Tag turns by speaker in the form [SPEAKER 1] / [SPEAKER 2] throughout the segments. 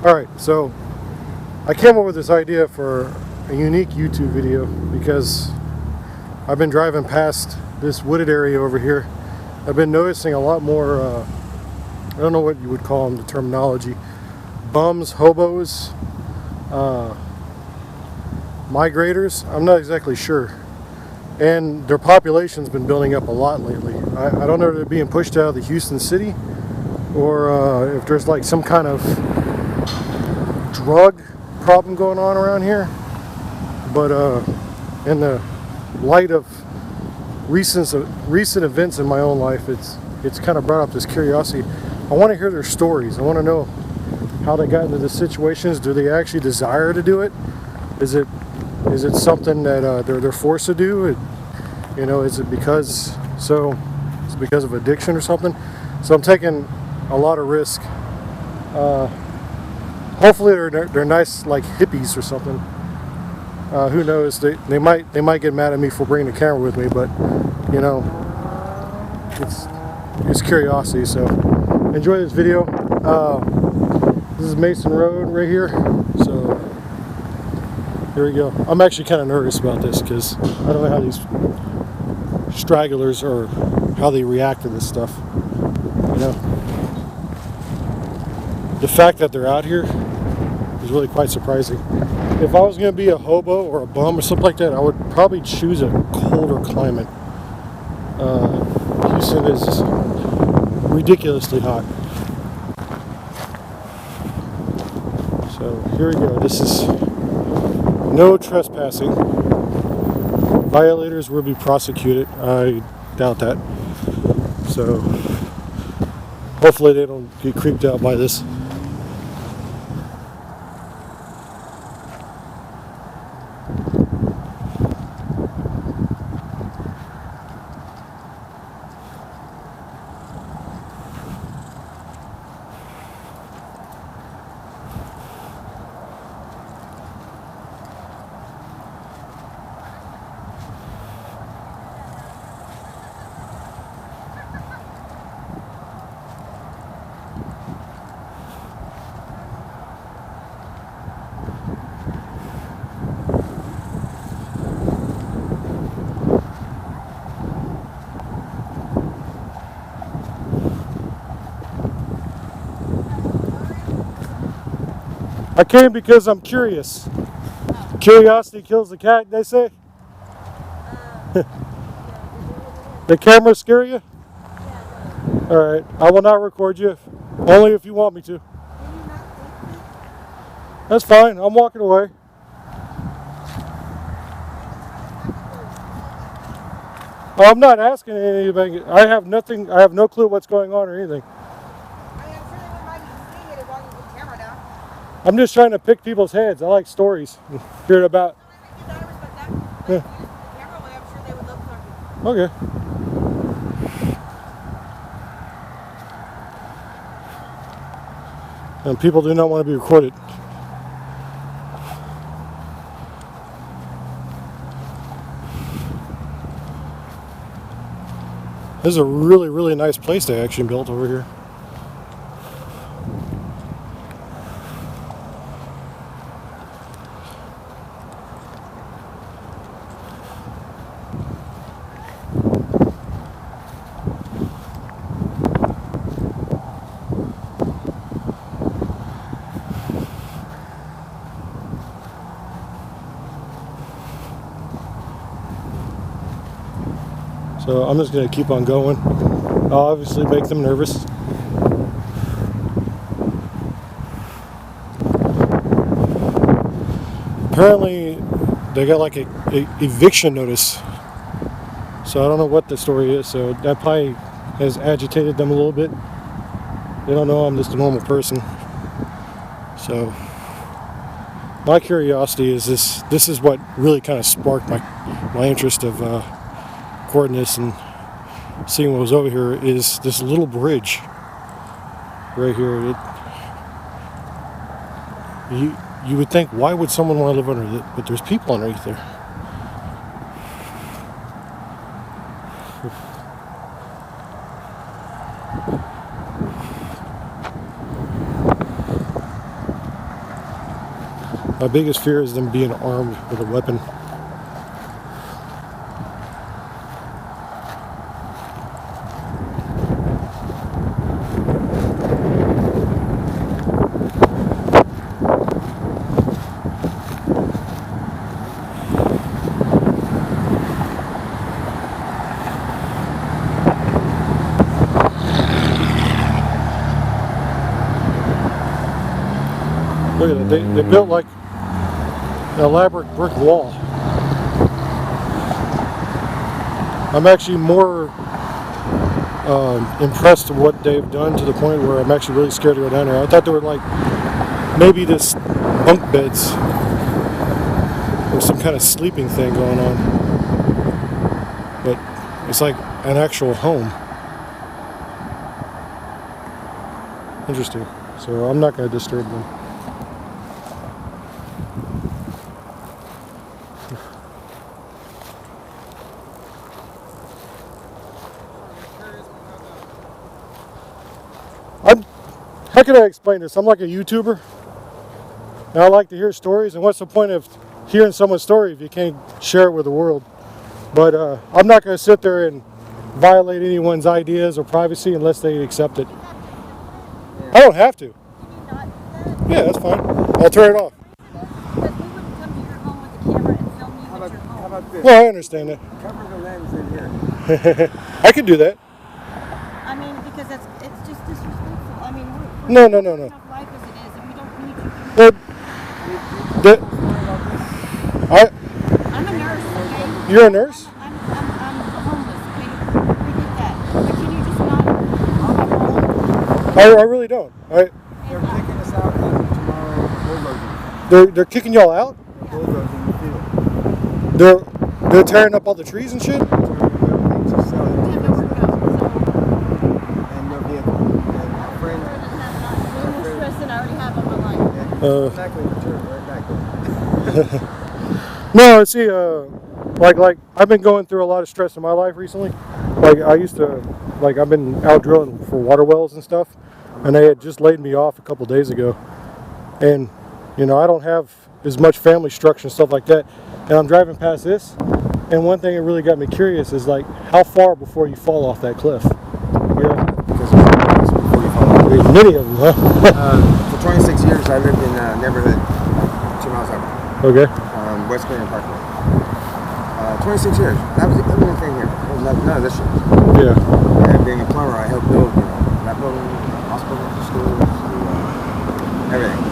[SPEAKER 1] Alright, so I came up with this idea for a unique YouTube video because I've been driving past this wooded area over here. I've been noticing a lot more, I don't know what you would call them, the terminology, bums, hobos, migrators, I'm not exactly sure. And their population's been building up a lot lately. I don't know if they're being pushed out of the Houston city or if there's like some kind of drug problem going on around here. But in the light of recent events in my own life, it's kind of brought up this curiosity. I want to hear their stories. I want to know how they got into the situations. Do they actually desire to do it? Is it something that they're forced to do? You know, is it because of addiction or something? So I'm taking a lot of risk. Hopefully they're nice, like hippies or something. Who knows? They might get mad at me for bringing the camera with me, but you know, it's curiosity. So enjoy this video. This is Mason Road right here. So here we go. I'm actually kind of nervous about this because I don't know how these stragglers or how they react to this stuff. You know, the fact that they're out here is really quite surprising. If I was going to be a hobo or a bum or something like that, I would probably choose a colder climate. Houston is ridiculously hot. So here we go. This is no trespassing. Violators will be prosecuted. I doubt that. So hopefully they don't get creeped out by this. I came because I'm curious. Curiosity kills the cat, they say. The camera scare you? Alright, I will not record you. Only if you want me to. That's fine, I'm walking away. I'm not asking anything. I have nothing, I have no clue what's going on or anything. I'm just trying to pick people's heads. I like stories. Hear it about. Yeah. Okay. And people do not want to be recorded. This is a really, really nice place they actually built over here. So I'm just going to keep on going. I'll obviously make them nervous. Apparently they got like a eviction notice. So I don't know what the story is. So that probably has agitated them a little bit. They don't know I'm just a normal person. So my curiosity is this is what really kind of sparked my interest of recording this and seeing what was over here. Is this little bridge right here. You would think, why would someone want to live under it? But there's people underneath there. My biggest fear is them being armed with a weapon. Look at it, they built like an elaborate brick wall. I'm actually more impressed with what they've done to the point where I'm actually really scared to go down there. I thought there were like maybe just bunk beds or some kind of sleeping thing going on, but it's like an actual home. Interesting. So I'm not going to disturb them. How can I explain this? I'm like a YouTuber, and I like to hear stories, and what's the point of hearing someone's story if you can't share it with the world? But I'm not going to sit there and violate anyone's ideas or privacy unless they accept it. I don't have to. Yeah, that's fine. I'll turn it off. Well, I understand that.
[SPEAKER 2] Cover the lens in here.
[SPEAKER 1] I could do that.
[SPEAKER 3] I mean, because it's just disrespectful. I mean, we're
[SPEAKER 1] No.
[SPEAKER 3] tough life as it is, and we don't need I'm a nurse, okay?
[SPEAKER 1] You're a nurse?
[SPEAKER 3] I'm homeless, okay? We get that. But can you just not
[SPEAKER 1] I really don't.
[SPEAKER 2] They're kicking us out tomorrow. Bulldozing.
[SPEAKER 1] They're kicking y'all out?
[SPEAKER 2] Bulldozing the field.
[SPEAKER 1] They're tearing up all the trees and shit?
[SPEAKER 2] And no vehicle. And my friend.
[SPEAKER 3] stress than I already have on my life.
[SPEAKER 2] Exactly. Return right back.
[SPEAKER 1] No, see, like I've been going through a lot of stress in my life recently. Like I've been out drilling for water wells and stuff, and they had just laid me off a couple days ago. And I don't have as much family structure and stuff like that. And I'm driving past this, and one thing that really got me curious is like how far before you fall off that cliff?
[SPEAKER 2] Because before you fall off.
[SPEAKER 1] There's many of them, huh?
[SPEAKER 2] For 26 years, I lived in a neighborhood 2 miles over.
[SPEAKER 1] Okay.
[SPEAKER 2] West Green Parkway. 26 years. That was the only thing here. There was none of this shit.
[SPEAKER 1] Yeah.
[SPEAKER 2] And being a plumber, I helped build, that building, hospitals, schools, everything.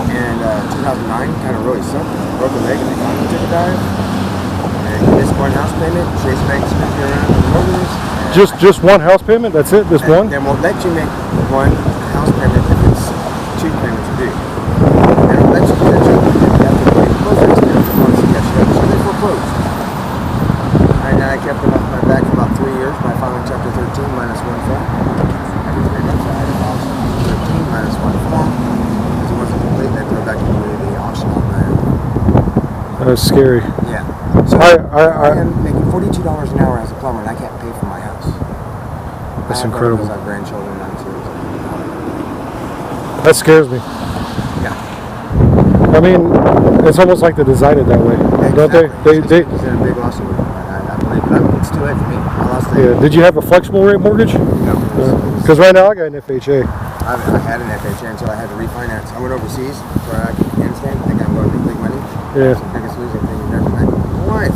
[SPEAKER 2] And 2009 kind of really sucked. I broke a leg and the economy took a dive. And you missed one house payment, Chase Bank sent you around the mortgages.
[SPEAKER 1] Just one house payment? That's it? This one?
[SPEAKER 2] They won't let you make one house payment if it's 2 payments due. They don't let you catch up. You have to pay closing expenses once you catch up. So they foreclosed. And I kept them off my back for about 3 years by filing Chapter 13 minus 1 form. Every 3 months I had to file Chapter 13 minus 1 form. Because it wasn't complete, they put it back into the auction on my own.
[SPEAKER 1] That's scary.
[SPEAKER 2] Yeah. So I am making $42 an hour as a plumber, and I can't pay for my house.
[SPEAKER 1] That's incredible.
[SPEAKER 2] Because I have grandchildren and kids.
[SPEAKER 1] That scares me.
[SPEAKER 2] Yeah.
[SPEAKER 1] I mean, it's almost like they designed it that way, don't they? They
[SPEAKER 2] It's a big lawsuit. I believe, but it's too late for me. I lost the.
[SPEAKER 1] Yeah. Did you have a flexible rate mortgage?
[SPEAKER 2] No.
[SPEAKER 1] Because right now I got an FHA.
[SPEAKER 2] I had an FHA until I had to refinance. I went overseas for Afghanistan, thinking I'm going to make big money.
[SPEAKER 1] Yeah.
[SPEAKER 2] It's the biggest losing thing you've ever made. My wife,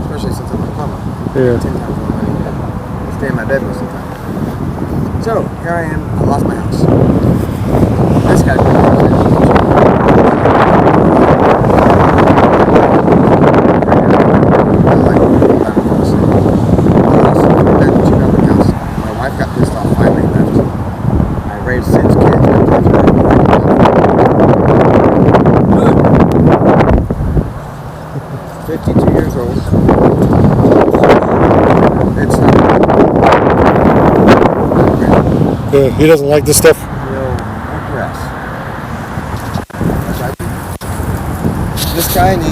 [SPEAKER 2] especially since I'm a plumber.
[SPEAKER 1] Yeah.
[SPEAKER 2] 10 times more money than I stay in my bed most of the time. So here I am. I lost my house. This guy's
[SPEAKER 1] He doesn't like this stuff.
[SPEAKER 2] This guy he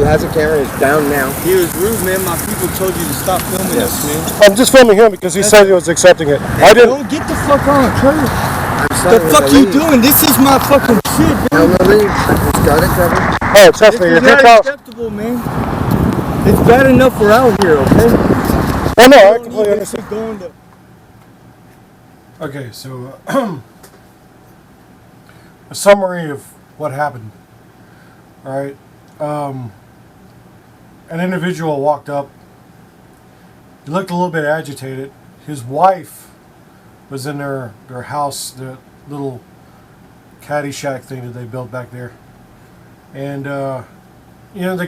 [SPEAKER 2] has a camera, it's down now.
[SPEAKER 4] He was rude, man. My people told you to stop filming us, man.
[SPEAKER 1] I'm just filming him because he said he was accepting it. I didn't.
[SPEAKER 4] Don't get the fuck on, Kurt.
[SPEAKER 2] I'm
[SPEAKER 4] The fuck you doing? This is my fucking shit,
[SPEAKER 2] Lily, it's got it covered.
[SPEAKER 1] Oh, trust
[SPEAKER 4] This
[SPEAKER 1] me,
[SPEAKER 4] is
[SPEAKER 1] if your
[SPEAKER 4] not
[SPEAKER 1] car.
[SPEAKER 4] acceptable, man. It's bad enough we're out here, okay?
[SPEAKER 1] Oh no, I
[SPEAKER 4] Don't
[SPEAKER 1] completely
[SPEAKER 4] need
[SPEAKER 1] understand.
[SPEAKER 4] this shit going to.
[SPEAKER 1] Okay, so a summary of what happened. All right, an individual walked up. He looked a little bit agitated. His wife was in their house, the little caddy shack thing that they built back there, and the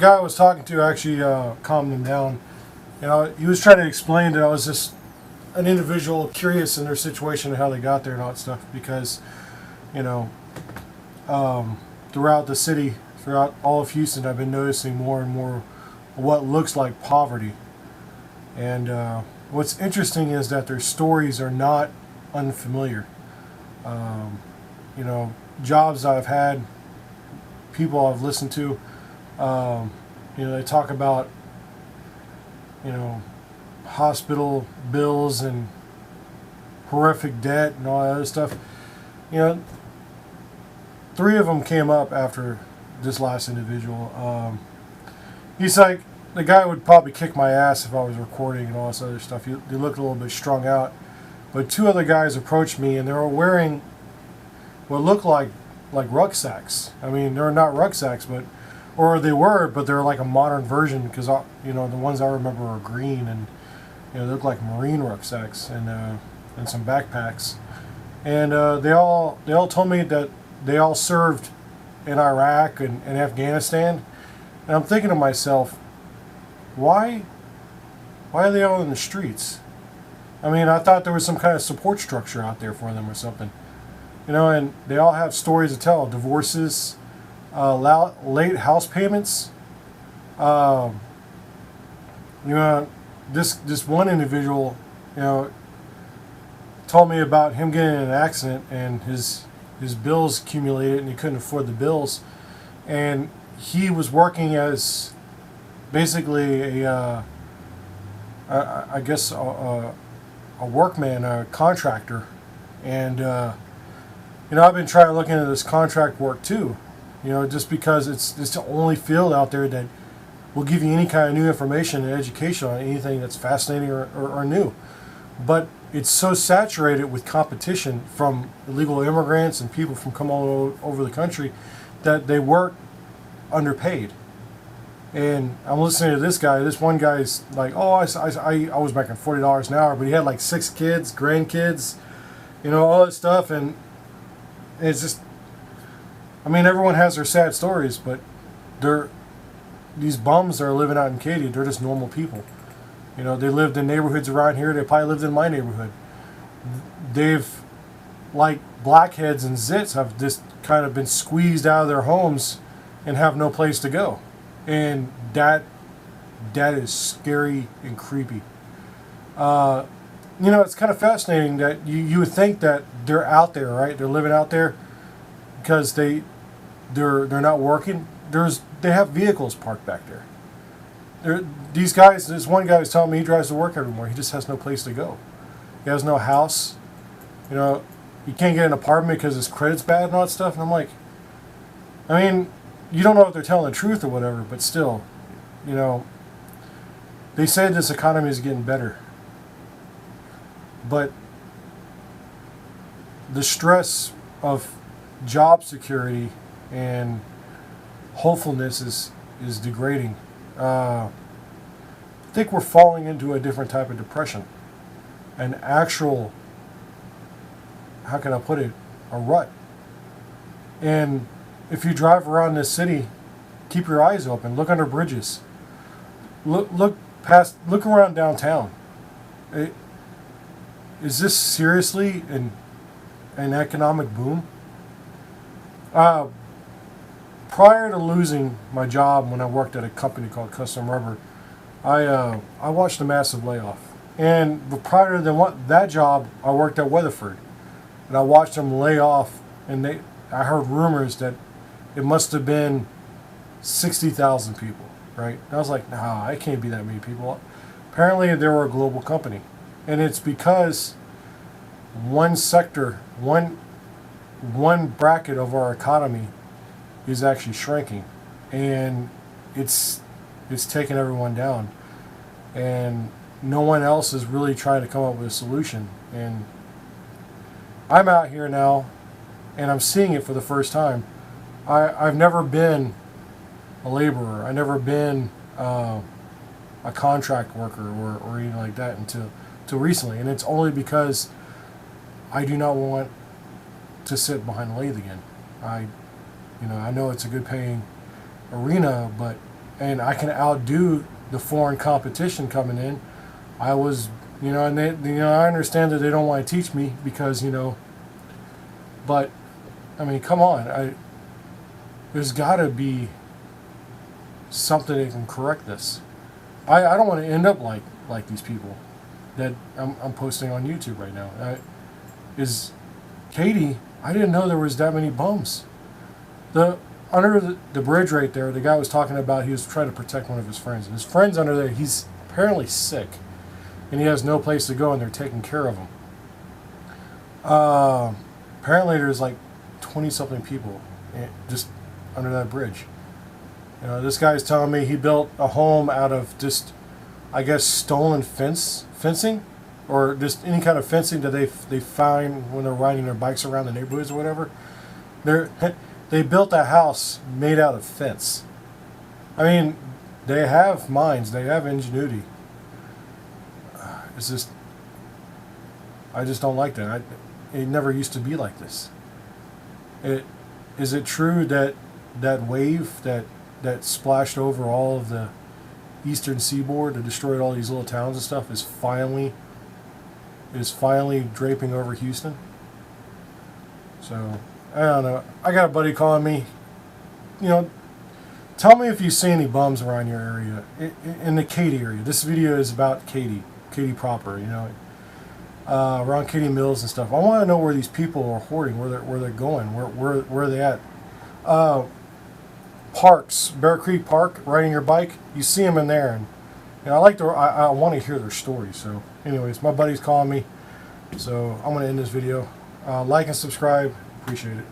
[SPEAKER 1] guy I was talking to actually calmed him down. He was trying to explain that I was just an individual curious in their situation and how they got there and all that stuff because, you know, throughout the city, throughout all of Houston, I've been noticing more and more what looks like poverty. And what's interesting is that their stories are not unfamiliar. Jobs I've had, people I've listened to, they talk about, hospital bills and horrific debt and all that other stuff. Three of them came up after this last individual. He's like, the guy would probably kick my ass if I was recording and all this other stuff. He looked a little bit strung out. But two other guys approached me and they were wearing what looked like rucksacks. I mean, they're not rucksacks, or they were, but they're like a modern version because the ones I remember are green and they look like marine rucksacks and some backpacks. And they all told me that they all served in Iraq and Afghanistan. And I'm thinking to myself, why are they all in the streets? I mean, I thought there was some kind of support structure out there for them or something. And they all have stories to tell. Divorces, late house payments. This one individual, told me about him getting in an accident and his bills accumulated and he couldn't afford the bills. And he was working as basically a workman, a contractor. And, I've been trying to look into this contract work too, just because it's the only field out there that will give you any kind of new information and education on anything that's fascinating or new. But it's so saturated with competition from illegal immigrants and people from come all over the country that they work underpaid. And I'm listening to this guy. This one guy's like, oh, I was making $40 an hour, but he had like 6 kids, grandkids, all this stuff. And it's just, I mean, everyone has their sad stories, but these bums that are living out in Katy, they're just normal people. They lived in neighborhoods around here. They probably lived in my neighborhood. They've, like blackheads and zits, have just kind of been squeezed out of their homes and have no place to go. And that is scary and creepy. It's kind of fascinating that you would think that they're out there, right? They're living out there because they're not working. They have vehicles parked back there. These guys, this one guy was telling me he drives to work every morning. He just has no place to go. He has no house. He can't get an apartment because his credit's bad and all that stuff. And I'm like, I mean, you don't know if they're telling the truth or whatever, but still, they say this economy is getting better. But the stress of job security and hopefulness is degrading. I think we're falling into a different type of depression. An actual, how can I put it, a rut. And if you drive around this city, keep your eyes open. Look under bridges. Look around downtown. Is this seriously an economic boom? Prior to losing my job when I worked at a company called Custom Rubber, I watched a massive layoff. And prior to that job, I worked at Weatherford, and I watched them lay off. And I heard rumors that it must have been 60,000 people, right? And I was like, nah, it can't be that many people. Apparently, they were a global company, and it's because one sector, one bracket of our economy is actually shrinking, and it's taking everyone down, and no one else is really trying to come up with a solution. And I'm out here now, and I'm seeing it for the first time. I've never been a laborer. I've never been a contract worker or anything like that until recently, and it's only because I do not want to sit behind a lathe again. I know it's a good paying arena, and I can outdo the foreign competition coming in. I was, and I understand that they don't want to teach me because, but I mean, come on, there's got to be something that can correct this. I don't want to end up like these people that I'm posting on YouTube right now. Is Katy? I didn't know there was that many bums. Under the bridge right there, the guy was talking about he was trying to protect one of his friends. And his friend's under there. He's apparently sick, and he has no place to go, and they're taking care of him. Apparently, there's like 20-something people just under that bridge. This guy's telling me he built a home out of just, I guess, stolen fencing, or just any kind of fencing that they find when they're riding their bikes around the neighborhoods or whatever. They built a house made out of fence. I mean, they have minds, they have ingenuity. It's just, I just don't like that. It never used to be like this. Is it true that wave that splashed over all of the eastern seaboard that destroyed all these little towns and stuff is finally draping over Houston? So I don't know. I got a buddy calling me. Tell me if you see any bums around your area, in the Katy area. This video is about Katy proper. Around Katy Mills and stuff. I want to know where these people are hoarding, where they're going, where are they at. Parks, Bear Creek Park, riding your bike. You see them in there, and I want to hear their stories. So, anyways, my buddy's calling me, so I'm gonna end this video. Like and subscribe. Appreciate it.